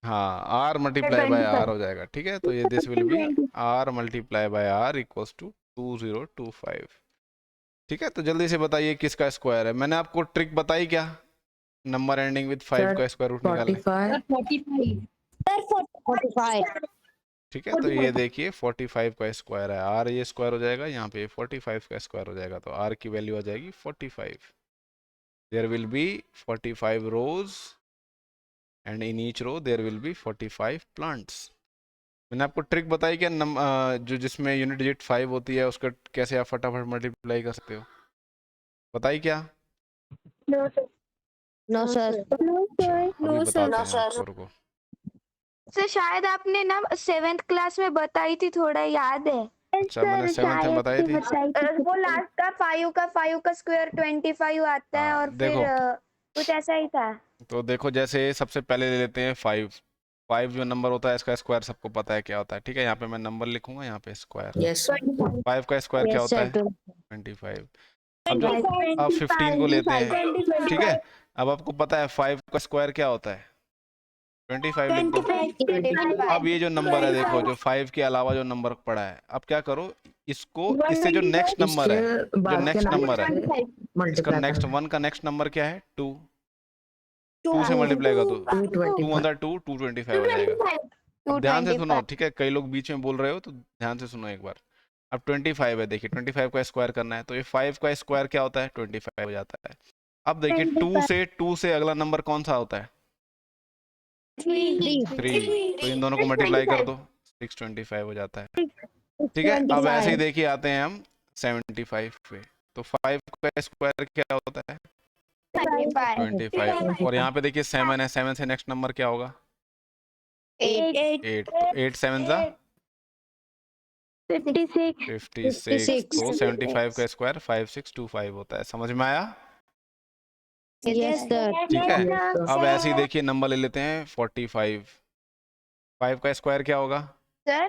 हाँ, R मल्टीप्लाई बाय R हो जाएगा। ठीक है, तो ये this will be R multiply by R equals to 2025। ठीक है, तो जल्दी से बताइए किसका स्क्वायर है। मैंने आपको ट्रिक बताई क्या, नंबर एंडिंग विद 5 का स्क्वायर रूट निकालने। 45. ठीक है, तो ये देखिए 45 का स्क्वायर है, R ये स्क्वायर हो जाएगा, यहाँ पे 45 का स्क्वायर हो जाएगा, तो R की वैल्यू आ जाएगी 45। There will be 45 rows and in each row there will be 45 plants. मैंने आपको ट्रिक बताई क्या, जो जिसमें यूनिट डिजिट 5 होती है उसका कैसे आप फटाफट मल्टीप्लाई कर सकते हो, बताई क्या? No sir. No sir. अभी बताते हैं No, sir. आपको, रुको। सर शायद आपने ना 7th क्लास में बताई थी, थोड़ा याद है। अच्छा, मैंने 7th में बताई थी। वो लास्ट का 5 का स्क्वायर 25 आता है, हाँ, और फिर देखो। कुछ ऐसा ही था। तो देखो, जैसे सबसे पहले ले लेते हैं 5। 5 जो नंबर होता है इसका स्क्वायर सबको पता है क्या होता है, ठीक है। यहाँ पे मैं नंबर लिखूंगा, यहाँ पे स्क्वायर। यस 5 का स्क्वायर क्या यस होता है? सर। 25। अब 15 को लेते हैं, ठीक है। अब आपको पता है 5 का स्क्वायर क्या होता है? 25 लिख दो। अब ये जो नंबर है, देखो, जो 5 के अलावा जो नंबर पड़ा है, अब क्या करो, इसको इससे जो नेक्स्ट नंबर है, जो नेक्स्ट नंबर है, इसका मल्टीप्लाई नेक्स्ट 1 का नेक्स्ट नंबर क्या है? 2। 2 से मल्टीप्लाई कर दो, 2 अंदर 2, 225 हो जाएगा। अब ध्यान से सुनो, ठीक है, कई लोग बीच में बोल रहे हो तो ध्यान से सुनो एक बार। अब 25 है, देखिए 25 का स्क्वायर करना है, तो ये 5 का स्क्वायर क्या होता है? 25 हो जाता है। अब देखिए 2 से अगला नंबर कौन सा होता है? 3। तो इन दोनों को मल्टीप्लाई कर दो, 625 हो जाता है, ठीक है। अब ऐसे ही देखिए आते हैं हम 75 पे, तो 5 का स्क्वायर क्या होता है? 25। और यहाँ पे देखिए 7 है, 7 से नेक्स्ट नंबर क्या होगा? 8। तो 8 7 जा 56। तो 75 का स्क्वायर 5625 होता है। समझ में आया? Yes sir. ठीक है। अब ऐसे ही देखिए नंबर ले लेते हैं 45। 5 का स्क्वायर क्या होगा? सर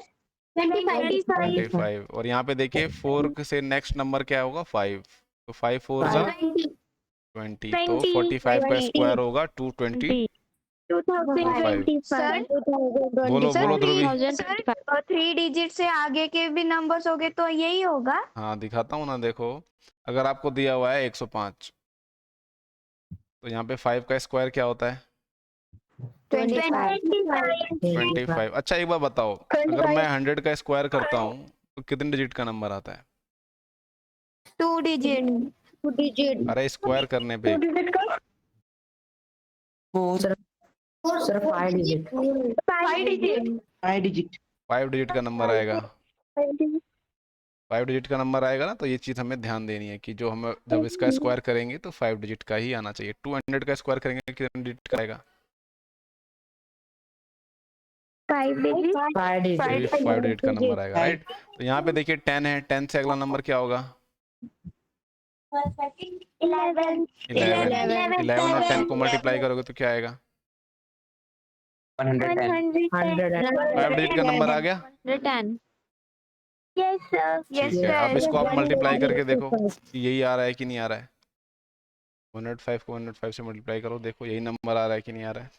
25। और यहाँ पे देखिए 4 से नेक्स्ट नंबर क्या होगा? 5। तो 5 4 जा 20। तो 45 का स्क्वायर होगा 225। सर बोलो बोलो ध्रुवी। सर 3 डिजिट से आगे के भी नंबर्स होंगे तो यही होगा। हाँ, दिखाता हूँ ना, देखो, अगर आपको दिया हुआ है 105, तो यहाँ पे 5 का स्क्वायर क्या होता है? 25। अच्छा, एक बार बताओ, अगर मैं 100 का स्क्वायर करता हूँ तो कितने डिजिट का नंबर आता है? 2 डिजिट। अरे स्क्वायर करने पे सर 5 डिजिट 5 डिजिट का नंबर आएगा। 5 डिजिट का नंबर आएगा ना, तो ये चीज़ हमें ध्यान देनी है कि जो हम जब इसका स्क्वायर करेंगे तो 5 डिजिट का ही आना चाहिए। 200 का स्क्वायर करेंगे कितने डिजिट का आएगा? 5 डिजिट 5 डिजिट का नंबर आएगा, राइट। तो यहाँ पे देखिए 10 है, 10 से अगला नंबर क्या होगा? 11 और 10 को मल्टीप्लाई करोगे तो क्या आएगा? 110। 5 डिजिट का नंबर आ गया। Yes sir. ठीक है, अब इसको आप मल्टीप्लाई करके देखो कि यही आ रहा है कि नहीं आ रहा है। 105 को 105 से मल्टीप्लाई करो, देखो यही नंबर आ रहा है कि नहीं आ रहा है।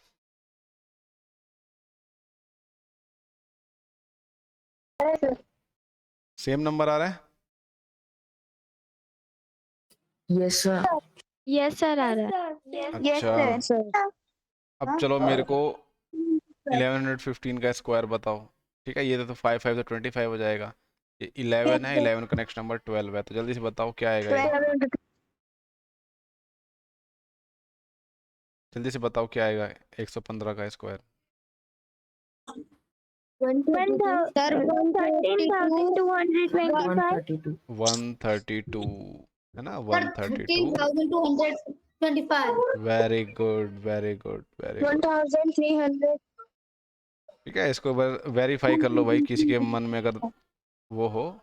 सेम नंबर आ रहा है। यस सर यस सर आ रहा है। अच्छा, अब चलो मेरे को 1115 का स्क्वायर बताओ। ठीक है, ये तो 5 5 तो 25 हो जाएगा। ये 11 है, 11 का नेक्स्ट नंबर 12 है, तो जल्दी से बताओ क्या आएगा ये। जल्दी से बताओ क्या आएगा 115 का स्क्वायर। 132 है ना, 132। 13,225. Very good very good very good. 1300। ठीक है, इसको वेरीफाई कर लो भाई, किसी के मन में अगर वो हो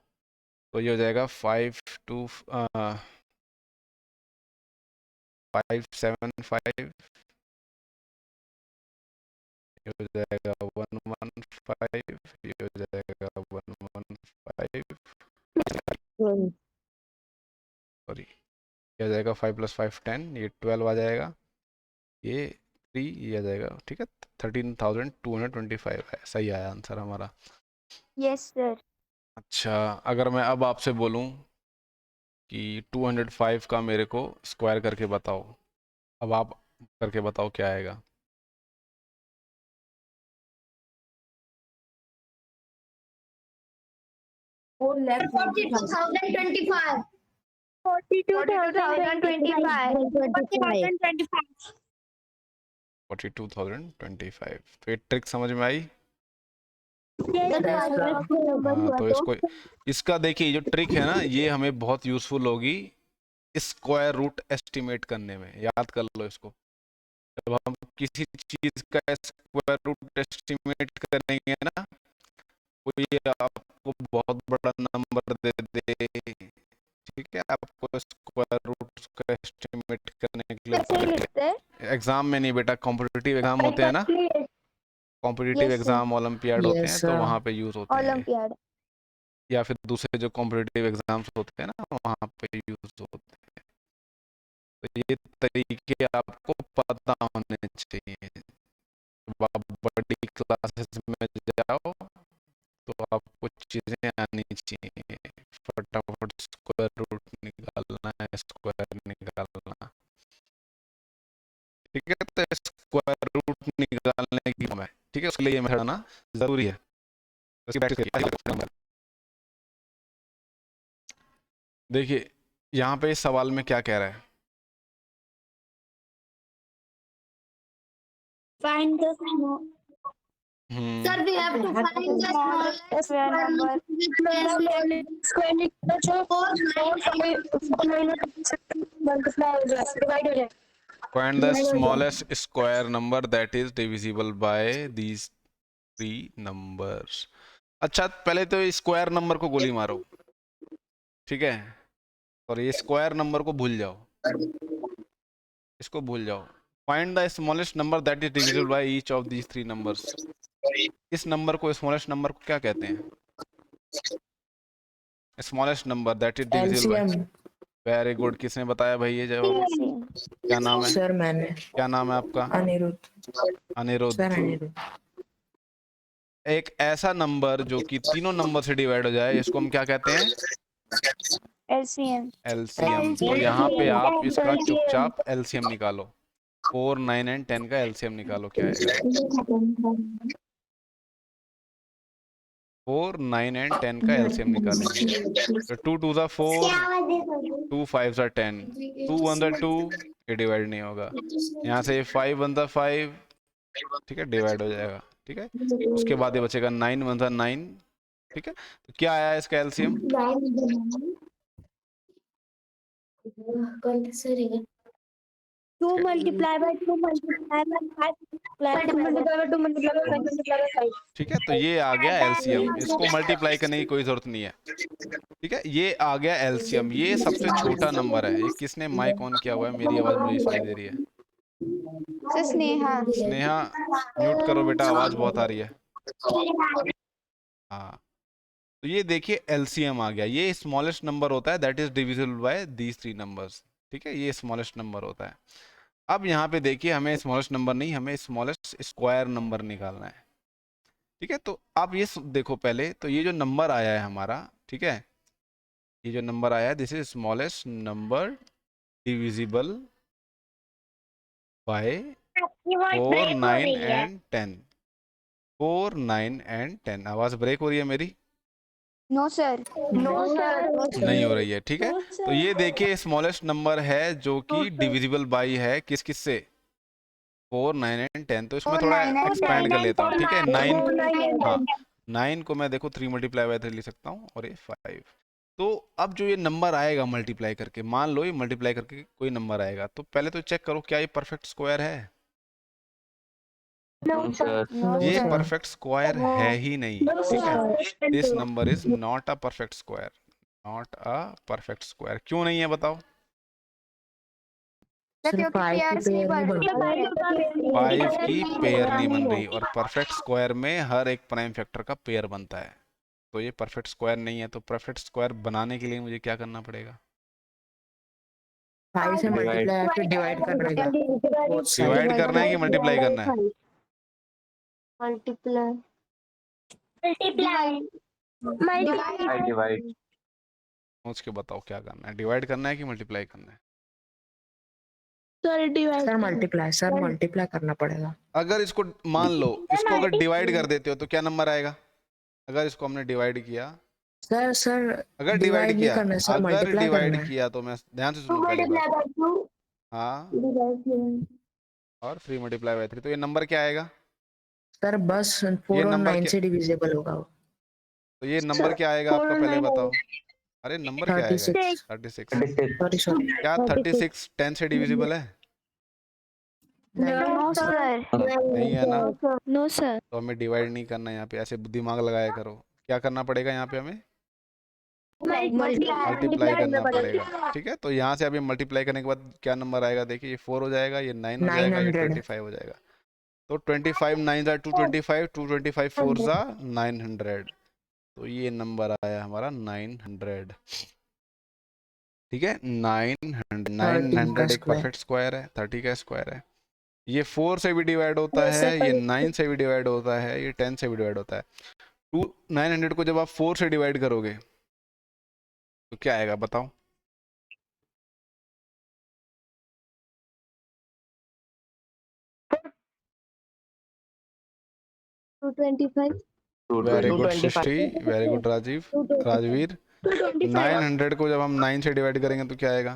तो ये हो जाएगा 575, ये हो जाएगा 115, ये हो जाएगा 115, सॉरी, ये आ जाएगा 5 + 5 10, ये 12 आ जाएगा, ये 3 ये आ जाएगा। ठीक है, 13,225 है, सही आया आंसर हमारा। Yes sir. अच्छा, अगर मैं अब आपसे बोलूं कि 205 का मेरे को स्क्वायर करके बताओ, अब आप करके बताओ क्या आएगा। Four lakh 42,025. 42,025। तो ये ट्रिक समझ में आई? हाँ, तो इसको इसका देखिए जो ट्रिक है ना, ये हमें बहुत यूजफुल होगी स्क्वायर रूट एस्टिमेट करने में। याद कर लो इसको। जब हम किसी चीज का स्क्वायर रूट एस्टिमेट करेंगे ना, तो ये आपको बहुत बड़ा नंबर दे दे, ठीक है, आपको स्क्वायर रूट का एस्टिमेट करने के कैसे लिखते हैं? लिए एग्जाम में नहीं बेटा, कॉम्पिटिटिव एग्जाम होते हैं ना, competitive Yes, sir. Exam olympiad होते Yes, हैं, तो sir. वहाँ पे यूज होते हैं, ओलंपियाड। या फिर दूसरे जो कॉम्पिटिटिव एग्जाम्स होते हैं ना, वहाँ पे यूज होते हैं। तो ये तरीके आपको पता होने चाहिए। जब आप बड़ी क्लासेस में जाओ तो आपको चीजें आनी चाहिए, फटाफट स्क्वायर रूट निकालना है, स्क्वायर निकालना, ठीक है। तो स्क्वायर रूट निकालने की है, ठीक है, उसके लिए ये मेथड आना जरूरी है। उसकी प्रैक्टिस करिए। देखिए यहाँ पे इस सवाल में क्या कह रहा है, Find the small. Sir, we have to find the smallest Square number. find the smallest square number that is divisible by these three numbers। अच्छा, पहले तो स्क्वायर नंबर को गोली मारो, ठीक है, और ये स्क्वायर नंबर को भूल जाओ, इसको भूल जाओ। Find the smallest number that is divisible by each of these three numbers. इस नंबर को, स्मॉलेस्ट नंबर को क्या कहते हैं? Smallest number that is divisible bye. LCM very good, किसने बताया भाई ये जवाब? क्या नाम है? सर मैंने। क्या नाम है आपका? अनिरुद्ध। अनिरुद्ध। सर अनिरुद्ध। एक ऐसा नंबर जो कि तीनों नंबर से डिवाइड हो जाए, इसको हम क्या कहते हैं? एलसीएम। एलसीएम। तो यहाँ पे आप इसका चुपचाप एलसीएम निकालो। 4, 9 एंड 10 का एलसीएम निकालो, क्या आएगा? 4, 9 एंड 10 का एलसीएम निकालेंगे। तो 2 2 ज़ा 4, 2 5 ज़ा 10, 2 1 ज़ा 2, ये डिवाइड नहीं होगा। यहाँ से 5 1 ज़ा 5, ठीक है, डिवाइड हो जाएगा, ठीक है। उसके बाद ये बचेगा 9 1 ज़ा 9, ठीक है। तो क्या आया इसका LCM? 2 multiply by 2 multiply by 5 multiply by 2 multiply by 5 multiply by 5। ठीक है, तो ये आ गया एलसीएम। इसको मल्टीप्लाई करने की कोई जरूरत नहीं है, ठीक है। ये आ गया एलसीएम। ये सबसे छोटा नंबर है। ये किसने माइक ऑन किया हुआ है? मेरी आवाज मुझे सुनाई दे रही है। स्नेहा। स्नेहा म्यूट करो बेटा, आवाज बहुत आ रही है। हाँ, तो ये देखिए एलसीएम आ गया। ये स्मॉलेस्ट नंबर होता है that is divisible by these three numbers, ठीक है, ये स्मॉलेस्ट नंबर होता है। अब यहाँ पे देखिए, हमें स्मॉलेस्ट नंबर नहीं, हमें स्मॉलेस्ट स्क्वायर नंबर निकालना है, ठीक है। तो आप ये देखो पहले, तो ये जो नंबर आया है हमारा, ठीक है, ये जो नंबर आया है, this is smallest number divisible by 4, 9 and 10। 4, 9 and 10। आवाज ब्रेक हो रही है मेरी? No sir. No sir. नहीं हो रही है, ठीक है। तो ये देखिए स्मॉलेस्ट नंबर है जो कि डिविजिबल बाय है किस किस से? 4, 9 एंड 10। तो इसमें थोड़ा एक्सपैंड कर लेता हूँ, ठीक है। 9, हाँ, 9 को मैं देखो 3 मल्टीप्लाई बाय 3 लिख सकता हूँ, और ये 5। तो अब जो ये नंबर आएगा मल्टीप्लाई करके, मान लो ये मल्टीप्लाई करके कोई नंबर आएगा, तो पहले तो चेक करो क्या ये परफेक्ट स्क्वायर है। ये परफेक्ट स्क्वायर है ही नहीं, ठीक है। This number is not a perfect square, not a perfect square. क्यों नहीं है बताओ? सिर्फ 5 की पेयर नहीं बन रही। 5 की पेयर नहीं बन रही, और परफेक्ट स्क्वायर में हर एक प्राइम फैक्टर का पेयर बनता है। तो ये परफेक्ट स्क्वायर नहीं है। तो परफेक्ट स्क्वायर बनाने के लिए मुझे क्या करना पड़ेगा? 5 से मल्टीप्लाई फिर डिवाइड कर देगा। डिवाइड करना है कि मल्टीप्लाई करना है? मल्टीप्लाई। डिवाइड। सोच के बताओ क्या करना है, डिवाइड करना है कि मल्टीप्लाई करना है? सर मल्टीप्लाई करना पड़ेगा। अगर इसको मान लो, इसको अगर डिवाइड कर देते हो तो क्या नंबर आएगा? अगर इसको हमने डिवाइड किया, सर अगर डिवाइड किया, करना है सर, अगर मल्टीप्लाई डिवाइड करना है। किया तो मैं ध्यान से सुनो पहले बात। हाँ, और 3 मल्टीप्लाई बाय 3, तो ये नंबर क्या आएगा? सर बस 4 और नंबर 9 क्या- से डिविजिबल होगा वो। तो ये नंबर क्या आएगा आपका, पहले बताओ। अरे नंबर क्या आएगा? 36 36। 36 सॉरी सॉरी क्या 36 10 से डिविजिबल है? नो सर नहीं है ना। नो सर तो हमें डिवाइड नहीं करना है यहाँ पे, ऐसे दिमाग लगाया करो। क्या करना पड़ेगा यहाँ पे हमें? मल्टीप्लाई करना पड़ेगा। ठीक है, तो यहाँ से अभी मल्टीप्लाई करने के बाद क्या नंबर आएगा? देखिए ये 4 हो जाएगा, ये 9 हो जाएगा, ये 900 25 हो जाएगा। तो 25 9 जा 225, 225 4 जा 900। तो ये नंबर आया हमारा 900। ठीक है, 900 एक स्क्वायर। परफेक्ट स्क्वायर है, 30 का स्क्वायर है। ये 4 से भी डिवाइड होता है, ये 9 से भी डिवाइड होता है, ये 10 से भी डिवाइड होता है। 900 को जब आप 4 से डिवाइड करोगे तो क्या आएगा बताओ? वेरी गुड सृष्टि, वेरी गुड राजवीर। 900 को जब हम 9 से डिवाइड करेंगे तो क्या आएगा?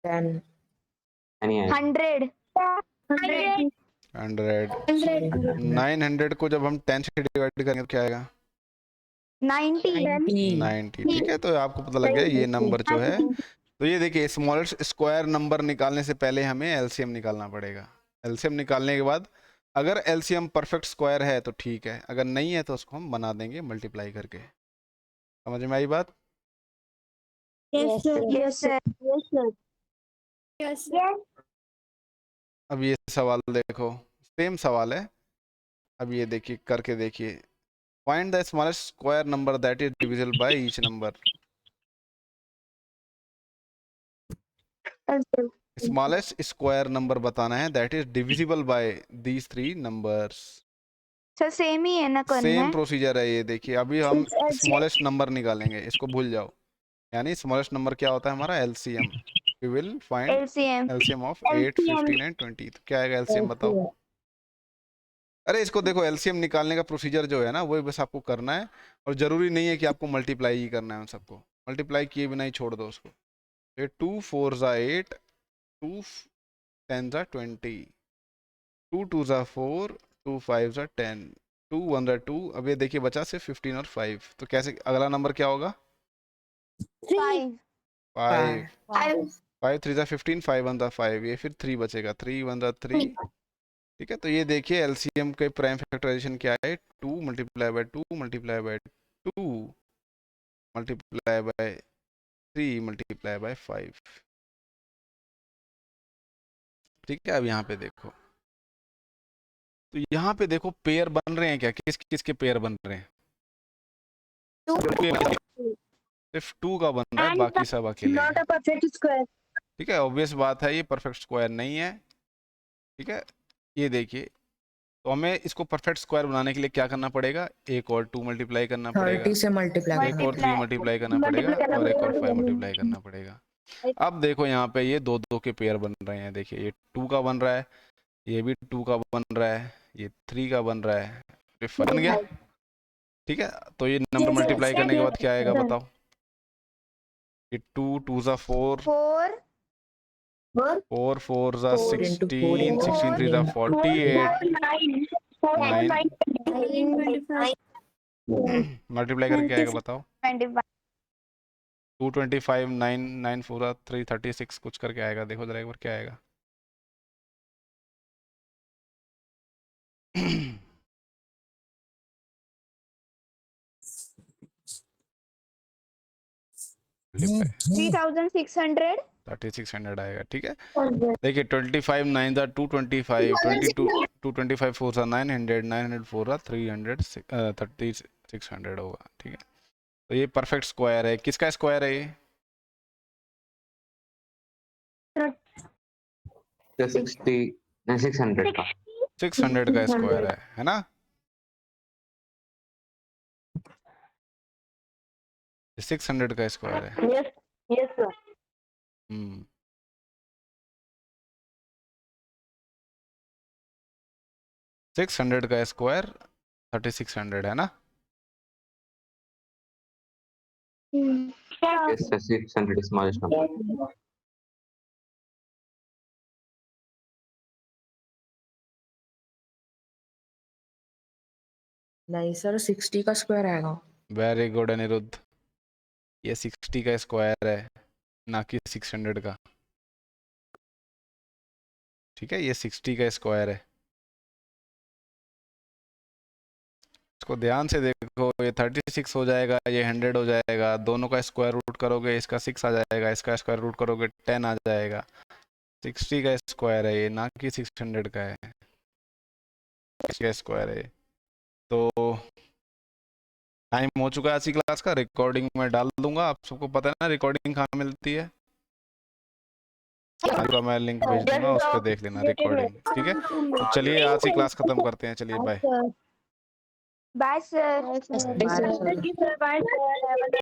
10 नहीं आएगा। 100। 900 को जब हम 10 से डिवाइड करेंगे तो क्या आएगा? 90। ठीक है, तो आपको पता लग गया ये नंबर जो है। तो ये देखिए, स्मॉलेस्ट स्क्वायर नंबर निकालने से पहले हमें एलसीएम निकालना पड़ेगा। एलसीएम निकालने के बाद अगर एलसीएम परफेक्ट स्क्वायर है तो ठीक है, अगर नहीं है तो उसको हम बना देंगे मल्टीप्लाई करके। समझ में आई बात? यस सर अब ये सवाल देखो, सेम सवाल है। अब ये देखिए, करके देखिए। Find the smallest square number that is divisible by each number. Smallest square number बताना है that is divisible by these 3 numbers. Sir same ही है ना करना सेम है प्रोसीजर है ये। देखिए अभी हम स्मॉलेस्ट नंबर निकालेंगे, इसको भूल जाओ। यानी स्मॉलेस्ट नंबर क्या होता है हमारा? LCM. We will find LCM LCM of 8, 15 and 20। तो क्या आएगा एलसीएम बताओ? अरे इसको देखो, एलसीएम निकालने का प्रोसीजर जो है ना, वो बस आपको करना है। और जरूरी नहीं है कि आपको मल्टीप्लाई ही करना है उन सबको, मल्टीप्लाई किए बिना ही छोड़ दो उसको। ये 2 4 जा 8, 2 10 जा 20, 2 2 जा 4, 2 5 जा 10, 2 1 जा 2। अब ये देखिए बचा सिर्फ 15 और 5। तो कैसे, अगला नंबर क्या होगा? 5 5 5 3 जा 15, 5 1 जा 5, ये फिर 3 बचेगा, 3 1 जा 3। ठीक है, तो ये देखिए एलसीएम के प्राइम फैक्टराइजेशन क्या है? 2 multiply by 2 multiply by 2 multiply by 3 multiply bye 5। ठीक है, अब यहाँ पे देखो, तो यहाँ पे देखो पेयर बन रहे हैं क्या? किस किस के पेयर बन रहे हैं? सिर्फ 2 का बन रहा है, बाकी सब अकेले हैं। परफेक्ट स्क्वायर ठीक है, ऑब्वियस बात है, ये परफेक्ट स्क्वायर नहीं है। ठीक है, ये देखिए, तो हमें इसको परफेक्ट स्क्वायर बनाने के लिए क्या करना पड़ेगा? एक और 2 मल्टीप्लाई करना पड़ेगा, 30 से मल्टीप्लाई एक और 3 मल्टीप्लाई करना पड़ेगा, और एक और 5 मल्टीप्लाई करना पड़ेगा। अब देखो यहाँ पे ये 2 2 के पेयर बन रहे हैं। देखिए ये 2 का बन रहा है, ये भी 2 का बन रहा है, ये 3 का बन रहा है, ये बन गया। ठीक है, तो ये नंबर मल्टीप्लाई करने के बाद क्या आएगा बताओ? ये 2 2 जा 4, 4 4 जा 16, 16 3 जा 48, 9 मल्टीप्लाई करके आएगा बताओ? 225 9 9 4 जा 336 कुछ करके आएगा। देखो जरा एक बार क्या आएगा। $3,600 3600 आएगा। ठीक है, देखिए 25 9 जा 225, 22 225 4 जा 900, 900 4 जा 300, 3600 होगा। ठीक है, तो ये परफेक्ट स्क्वायर है। किसका स्क्वायर है ये? 600 का। 600 का स्क्वायर है ना? ये 600 का स्क्वायर है। यस सर 600 का स्क्वायर 3600 है ना? Yes, sir, 600 is smallest number. नहीं सर 60 का स्क्वायर आएगा। वेरी गुड अनिरुद्ध, ये 60 का स्क्वायर है ना कि 600 का। ठीक है, ये 60 का स्क्वायर है। इसको ध्यान से देखो, ये 36 हो जाएगा, ये 100 हो जाएगा, दोनों का स्क्वायर रूट करोगे इसका 6 आ जाएगा, इसका स्क्वायर रूट करोगे 10 आ जाएगा। 60 का स्क्वायर है ये, ना कि 600 का है, 60 का स्क्वायर है। तो टाइम हो चुका है आज की क्लास का, रिकॉर्डिंग में डाल दूंगा। आप सबको पता है ना रिकॉर्डिंग कहाँ मिलती है? आपका मैं लिंक भेज दूंगा, उस पर देख लेना रिकॉर्डिंग। ठीक है, तो चलिए आज की क्लास खत्म करते हैं। चलिए bye. Bye sir. Bye sir. Bye sir.